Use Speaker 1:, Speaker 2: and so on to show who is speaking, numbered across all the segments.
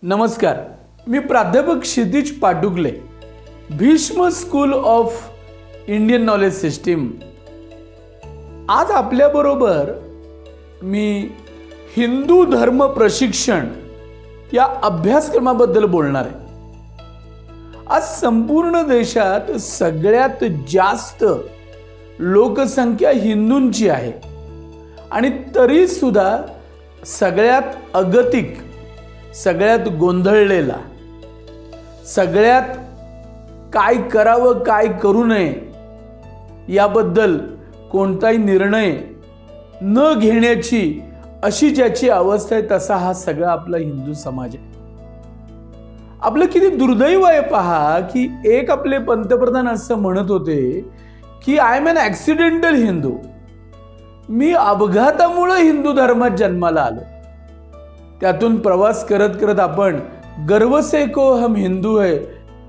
Speaker 1: नमस्कार, मी प्राध्यापक Kshitij Patukale, Bhishma school of Indian knowledge system. आज आपल्याबरोबर मी हिंदू धर्म प्रशिक्षण या अभ्यासक्रमाबद्दल बोलणार आहे। आज संपूर्ण देशात सगळ्यात जास्त लोकसंख्या हिंदूंची आहे आणि तरी सुद्धा सगळ्यात अगतिक, सगळ्यात गोंधळलेला, सगळ्यात काय करावं काय करू नये याबद्दल कोणताही निर्णय न घेण्याची अशी ज्याची अवस्था आहे तसा हा सगळा आपला हिंदू समाज आहे। आपलं किती दुर्दैव आहे पहा की एक आपले पंतप्रधान असं म्हणत होते की I am an accidental Hindu, मी अपघातामुळे हिंदू धर्मात जन्माला आलो। त्यातून प्रवास करत करत आपण गर्व से को हम हिंदू है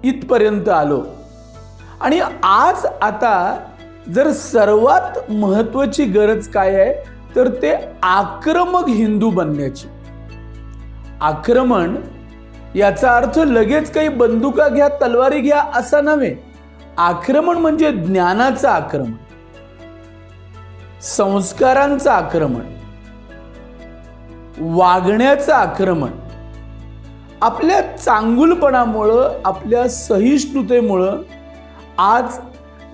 Speaker 1: इथपर्यंत आलो। आणि आज आता जर सर्वात महत्त्वाची गरज काय आहे तर ते आक्रमक हिंदू बनण्याची। आक्रमण याचा अर्थ लगेच काही बंदुका घ्या, तलवारी घ्या असा नव्हे। आक्रमण म्हणजे ज्ञानाचं आक्रमण, संस्कारांचं आक्रमण, वागण्याचं आक्रमण। आपल्या चांगुलपणामुळं, आपल्या सहिष्णुतेमुळं आज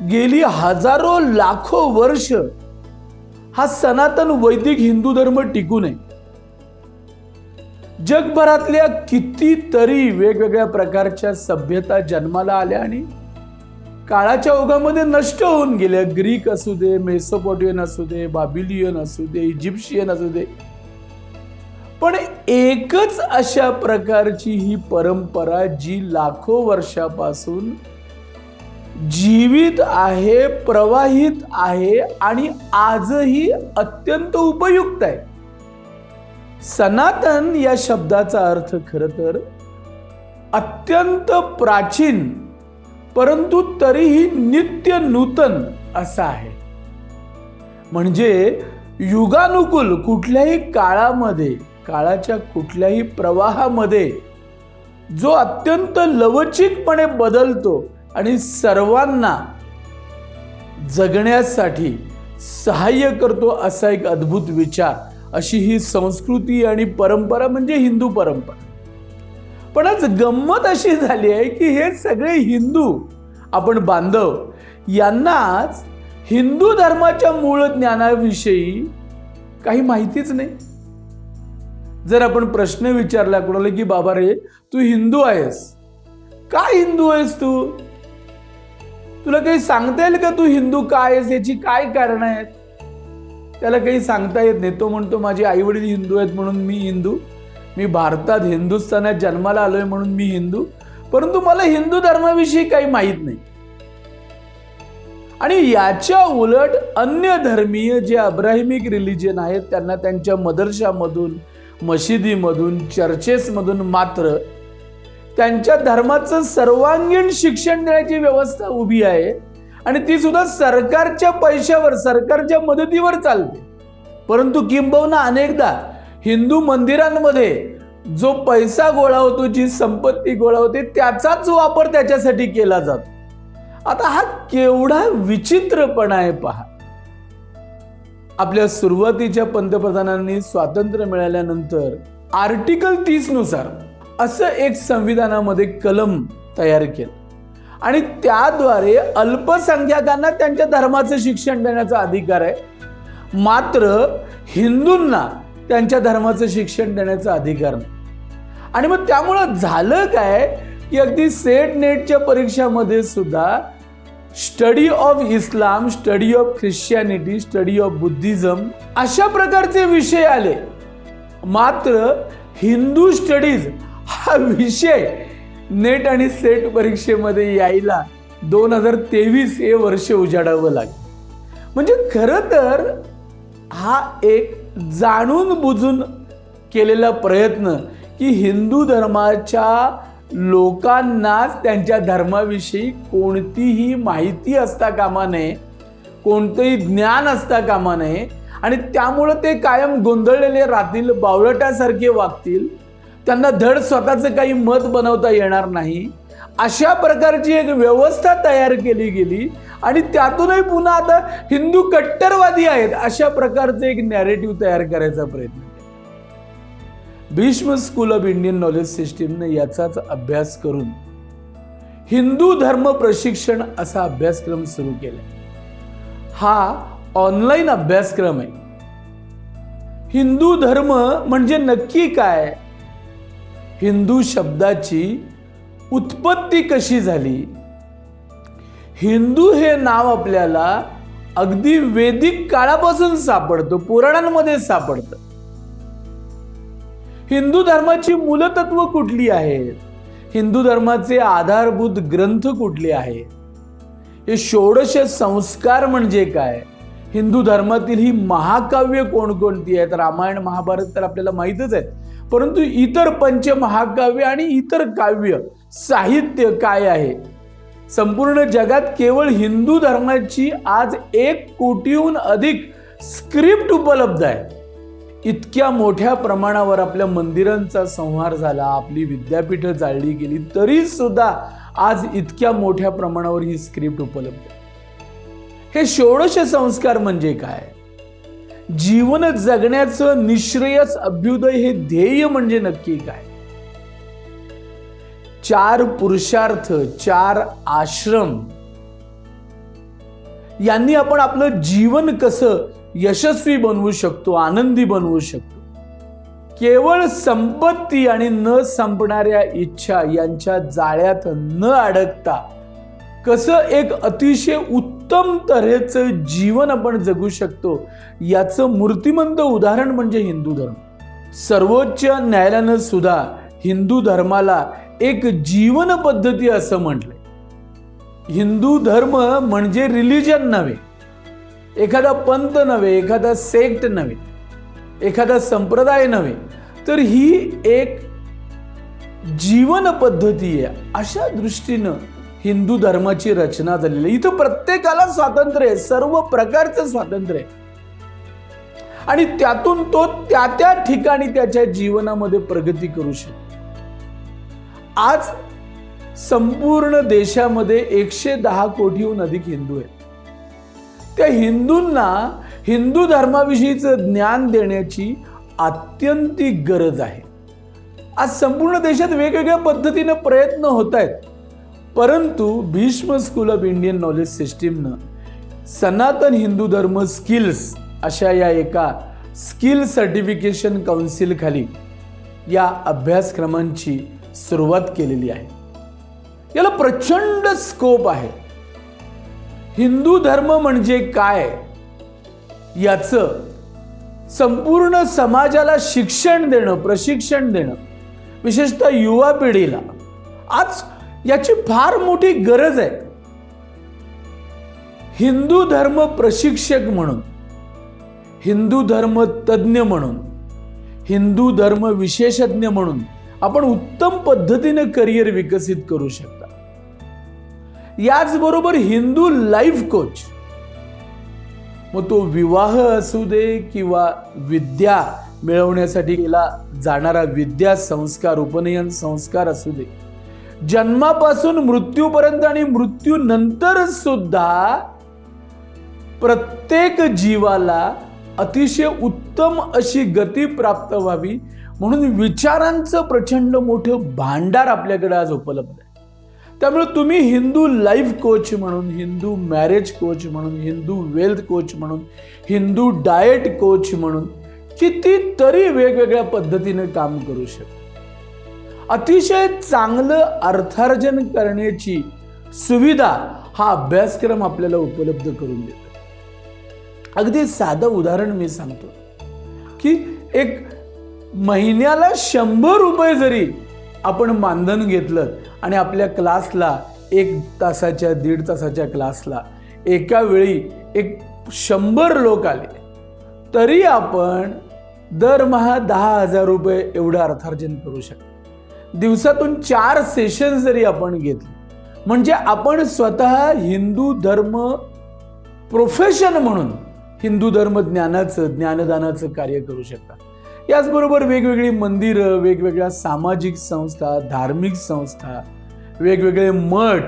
Speaker 1: गेली हजारो लाखो वर्ष हा सनातन वैदिक हिंदू धर्म टिकून आहे। जगभरातल्या कितीतरी वेगवेगळ्या प्रकारच्या सभ्यता जन्माला आल्या आणि काळाच्या ओघामध्ये नष्ट होऊन गेल्या। ग्रीक असू दे, मेसोपोटेमियन असू दे, बाबिलियन असू दे, इजिप्शियन असू दे, पण एकच अशा प्रकारची ही परंपरा जी लाखो वर्षापासून जीवित आहे, प्रवाहित आहे आणि आजही अत्यंत उपयुक्त आहे। सनातन या शब्दाचा अर्थ खरं तर अत्यंत प्राचीन परंतु तरीही नित्य नूतन असा आहे। म्हणजे युगानुकूल कुठल्याही काळामध्ये, काळाच्या कुठल्याही प्रवाहामध्ये जो अत्यंत लवचिकपणे बदलतो आणि सर्वांना जगण्यासाठी सहाय्य करतो असा एक अद्भुत विचार, अशी ही संस्कृती आणि परंपरा म्हणजे हिंदू परंपरा। पण आज गंमत अशी झाली आहे की हे सगळे हिंदू, आपण बांधव, यांनाच हिंदू धर्माच्या मूळ ज्ञानाविषयी काही माहितीच नाही। जर आपण प्रश्न विचारला कोणाला की बाबा रे तू हिंदू आहेस, का हिंदू आहेस तू, तुला काही सांगता येईल का तू हिंदू काय आहेस, याची काय कारण आहेत? त्याला काही सांगता येत नाही। तो म्हणतो माझे आई वडील हिंदू आहेत म्हणून मी हिंदू, मी भारतात हिंदुस्थानात जन्माला आलोय म्हणून मी हिंदू, परंतु मला हिंदू धर्माविषयी काही माहीत नाही। आणि याच्या उलट अन्य धर्मीय जे अब्राहिमिक रिलिजन आहेत त्यांना त्यांच्या मदरशामधून, मशिदीमधून, चर्चेसमधून मात्र त्यांच्या धर्माचं सर्वांगीण शिक्षण देण्याची व्यवस्था उभी आहे आणि ती सुद्धा सरकारच्या पैशावर, सरकारच्या मदतीवर चालते। परंतु किंबहुना अनेकदा हिंदू मंदिरांमध्ये जो पैसा गोळा होतो, जी संपत्ती गोळा होते, त्याचाच वापर त्याच्यासाठी केला जातो। आता हा केवढा विचित्रपणा आहे पहा। आपल्या सुरुवातीच्या पंतप्रधानांनी स्वातंत्र्य मिळाल्यानंतर आर्टिकल 30 नुसार असं एक संविधानामध्ये कलम तयार केलं आणि त्याद्वारे अल्पसंख्याकांना त्यांच्या धर्माचं शिक्षण देण्याचा अधिकार आहे, मात्र हिंदूंना त्यांच्या धर्माचं शिक्षण देण्याचा अधिकार नाही। आणि मग त्यामुळं झालं काय की अगदी सेट नेटच्या परीक्षामध्ये सुद्धा study of Islam, study of Christianity, study of Buddhism अशा प्रकारचे विषय आले, मात्र हिंदू स्टडीज हा विषय नेट आणि सेट परीक्षेमध्ये यायला 2023 हे वर्ष उजाडावं लागलं। म्हणजे खरं तर हा एक जाणून बुजून केलेला प्रयत्न की हिंदू धर्माच्या लोकांनाच त्यांच्या धर्माविषयी कोणतीही माहिती असता कामा नये, कोणतेही ज्ञान असता कामा नये आणि त्यामुळे ते कायम गोंधळलेले राहतील, बावळटासारखे वागतील, त्यांना धड स्वतःचं काही मत बनवता येणार नाही, अशा प्रकारची एक व्यवस्था तयार केली गेली आणि त्यातूनही पुन्हा आता हिंदू कट्टरवादी आहेत अशा प्रकारचं एक नॅरेटिव्ह तयार करायचा प्रयत्न केला। Bhishma school of Indian knowledge सिस्टीमने याचाच अभ्यास करून हिंदू धर्म प्रशिक्षण असा अभ्यासक्रम सुरू केला। हा ऑनलाईन अभ्यासक्रम आहे। हिंदू धर्म म्हणजे नक्की काय, हिंदू शब्दाची उत्पत्ती कशी झाली, हिंदू हे नाव आपल्याला अगदी वैदिक काळापासून सापडतं, पुराणांमध्ये सापडतं। हिंदू धर्माची मूलतत्व कुठली आहेत, हिंदू धर्माचे आधारभूत ग्रंथ कुठले आहेत, हे षोडश संस्कार म्हणजे काय, हिंदू धर्मातील ही महाकाव्य कोणकोणती आहेत, रामायण महाभारत तर आपल्याला माहीतच आहेत, परंतु इतर पंचमहाकाव्य आणि इतर काव्य साहित्य काय आहे। संपूर्ण जगात केवळ हिंदू धर्माची आज 1 कोटीहून अधिक स्क्रिप्ट उपलब्ध आहे। इतक्या मोठ्या प्रमाणावर आपल्या मंदिरांचा संहार झाला, आपली विद्यापीठं जाळली गेली, तरी सुद्धा आज इतक्या मोठ्या प्रमाणावर ही स्क्रिप्ट उपलब्ध आहे। हे षोडश संस्कार म्हणजे काय, जीवन जगण्याचं निःश्रेयस अभ्युदय हे ध्येय म्हणजे नक्की काय। 4 पुरुषार्थ, 4 आश्रम यांनी आपण आपलं जीवन कसं यशस्वी बनवू शकतो, आनंदी बनवू शकतो। केवळ संपत्ती आणि न संपणाऱ्या इच्छा यांच्या जाळ्यात न अडकता कसं एक अतिशय उत्तम तऱ्हेचं जीवन आपण जगू शकतो, याचं मूर्तिमंत उदाहरण म्हणजे हिंदू धर्म। सर्वोच्च न्यायालयानं सुद्धा हिंदू धर्माला एक जीवन पद्धती असं म्हटलंय। हिंदू धर्म म्हणजे रिलिजन नव्हे, एखादा पंथ नव्हे, एखादा सेक्ट नव्हे, एखादा संप्रदाय नव्हे, तर ही एक जीवन पद्धती आहे। अशा दृष्टीनं हिंदू धर्माची रचना झालेली आहे। इथं प्रत्येकाला स्वातंत्र्य आहे, सर्व प्रकारचं स्वातंत्र्य आहे आणि त्यातून तो त्या त्या ठिकाणी त्याच्या जीवनामध्ये प्रगती करू शकतो। आज संपूर्ण देशामध्ये 110 कोटीहून अधिक हिंदू आहेत। त्या हिंदूंना हिंदू धर्माविषयीचं ज्ञान देण्याची आत्यंतिक गरज आहे। आज संपूर्ण देशात वेगवेगळ्या पद्धतीने प्रयत्न होत आहेत, परंतु Bhishma school of Indian knowledge सिस्टीमनं सनातन हिंदू धर्म स्किल्स अशा या एका स्किल सर्टिफिकेशन काउन्सिल खाली या अभ्यासक्रमांची सुरुवात केलेली आहे। याला प्रचंड स्कोप आहे। हिंदू धर्म म्हणजे काय याचं संपूर्ण समाजाला शिक्षण देणं, प्रशिक्षण देणं, विशेषतः युवा पिढीला आज याची फार मोठी गरज आहे। हिंदू धर्म प्रशिक्षक म्हणून, हिंदू धर्म तज्ञ म्हणून, हिंदू धर्म विशेषज्ञ म्हणून आपण उत्तम पद्धतीने करिअर विकसित करू शकता। याचबरोबर हिंदू लाईफ कोच, मग तो विवाह असू दे किंवा विद्या मिळवण्यासाठी केला जाणारा विद्या संस्कार, उपनयन संस्कार असू दे, जन्मापासून मृत्यूपर्यंत आणि मृत्यूनंतर सुद्धा प्रत्येक जीवाला अतिशय उत्तम अशी गती प्राप्त व्हावी म्हणून विचारांचं प्रचंड मोठं भांडार आपल्याकडे आज उपलब्ध आहे। त्यामुळे तुम्ही हिंदू लाईफ कोच म्हणून, हिंदू मॅरेज कोच म्हणून, हिंदू वेल्थ कोच म्हणून, हिंदू डाएट कोच म्हणून कितीतरी वेगवेगळ्या पद्धतीने काम करू शकता। अतिशय चांगलं अर्थार्जन करण्याची सुविधा हा अभ्यासक्रम आपल्याला उपलब्ध करून देतो। अगदी साधं उदाहरण मी सांगतो की एक महिन्याला 100 रुपये जरी आपण मानधन घेतलं आणि आपल्या क्लासला 1 तासाच्या 1.5 तासाच्या क्लासला एका वेळी एक 100 लोक आले, तरी आपण दरमहा 10,000 रुपये एवढं अर्थार्जन करू शकतो। दिवसातून 4 सेशन जरी आपण घेतले म्हणजे आपण स्वतः हिंदू धर्म प्रोफेशन म्हणून हिंदू धर्म ज्ञानाचं, ज्ञानदानाचं कार्य करू शकता। याचबरोबर वेगवेगळी मंदिरं, वेगवेगळ्या सामाजिक संस्था, धार्मिक संस्था, वेगवेगळे मठ,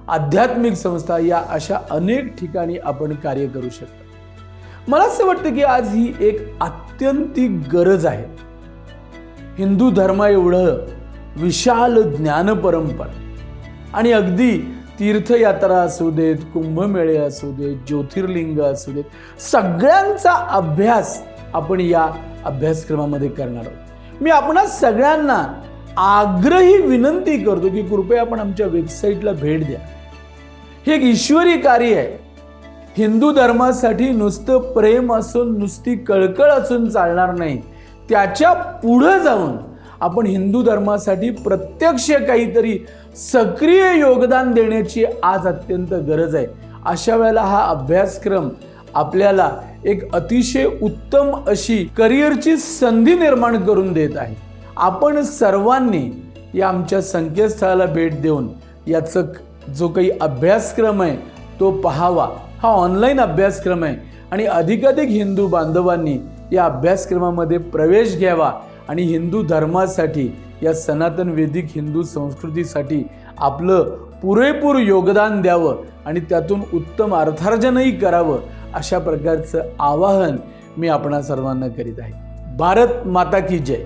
Speaker 1: आध्यात्मिक संस्था, या अशा अनेक ठिकाणी आपण कार्य करू शकता. मला असं वाटतं की आज ही एक आत्यंतिक गरज आहे. हिंदू धर्म एवढं विशाल ज्ञान परंपरा आणि अगदी तीर्थयात्रा असू देत, कुंभमेळे असू देत, ज्योतिर्लिंग असू देत, सगळ्यांचा अभ्यास आपण या अभ्यासक्रमामध्ये करणार आहोत. मी आपणा सगळ्यांना आग्रही विनंती करतो की कृपया आपण आमच्या वेबसाईटला भेट द्या. हे एक ईश्वरी कार्य आहे. हिंदू धर्मासाठी नुसतं प्रेम असून, नुसती कळकळ असून चालणार नाही. त्याच्या पुढे जाऊन आपण हिंदू धर्मासाठी प्रत्यक्ष काहीतरी सक्रिय योगदान देण्याची आज अत्यंत गरज आहे. अशा वेळेला हा अभ्यासक्रम आपल्याला एक अतिशय उत्तम अशी करिअरची संधी निर्माण करून देत आहे. आपण सर्वांनी या आमच्या संकेतस्थळाला भेट देऊन याचं जो काही अभ्यासक्रम आहे तो पाहावा. हा ऑनलाईन अभ्यासक्रम आहे आणि अधिकाधिक हिंदू बांधवांनी या अभ्यासक्रमामध्ये प्रवेश घ्यावा आणि हिंदू धर्मासाठी, या सनातन वैदिक हिंदू संस्कृतीसाठी आपलं पुरेपूर योगदान द्यावं आणि त्यातून उत्तम अर्थार्जनही करावं, अशा प्रकारचं आवाहन मी आपणा सर्वांना करीत आहे. भारत माता की जय.